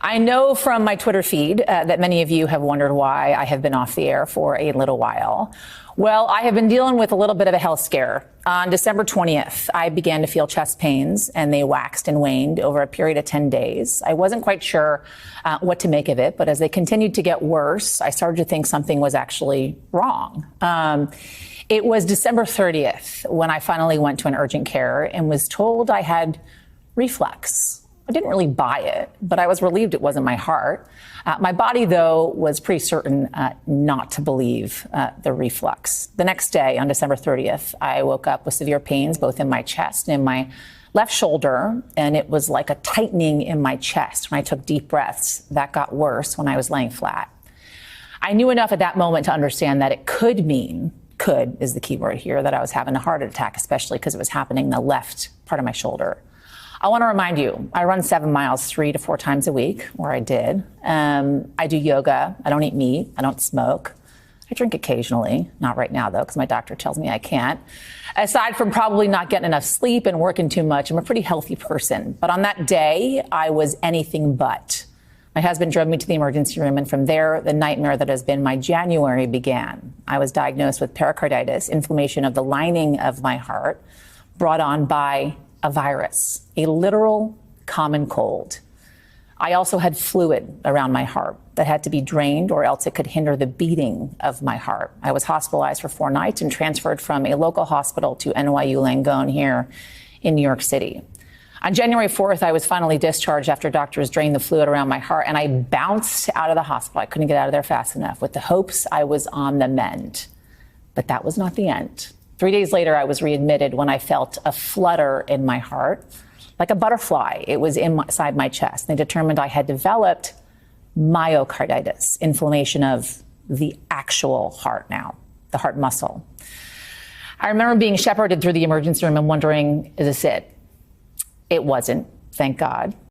I know from my Twitter feed that many of you have wondered why I have been off the air for a little while. Well, I have been dealing with a little bit of a health scare. On December 20th, I began to feel chest pains, and they waxed and waned over a period of 10 days. I wasn't quite sure what to make of it, but as they continued to get worse, I started to think something was actually wrong. It was December 30th when I finally went to an urgent care and was told I had reflux. I didn't really buy it, but I was relieved it wasn't my heart. My body, though, was pretty certain not to believe the reflux. The next day, on December 30th, I woke up with severe pains both in my chest and in my left shoulder, and it was like a tightening in my chest. When I took deep breaths, that got worse when I was laying flat. I knew enough at that moment to understand that it could mean, could is the key word here, that I was having a heart attack, especially because it was happening in the left part of my shoulder. I want to remind you, I run 7 miles 3 to 4 times a week, or I did. I do yoga. I don't eat meat. I don't smoke. I drink occasionally. Not right now, though, because my doctor tells me I can't. Aside from probably not getting enough sleep and working too much, I'm a pretty healthy person. But on that day, I was anything but. My husband drove me to the emergency room, and from there, the nightmare that has been my January began. I was diagnosed with pericarditis, inflammation of the lining of my heart, brought on by a virus, a literal common cold. I also had fluid around my heart that had to be drained, or else it could hinder the beating of my heart. I was hospitalized for 4 nights and transferred from a local hospital to NYU Langone here in New York City. On January 4th, I was finally discharged after doctors drained the fluid around my heart, and I bounced out of the hospital. I couldn't get out of there fast enough with the hopes I was on the mend. But that was not the end. 3 days later, I was readmitted when I felt a flutter in my heart, like a butterfly. It was inside my chest. They determined I had developed myocarditis, inflammation of the actual heart now, the heart muscle. I remember being shepherded through the emergency room and wondering, is this it? It wasn't, thank God.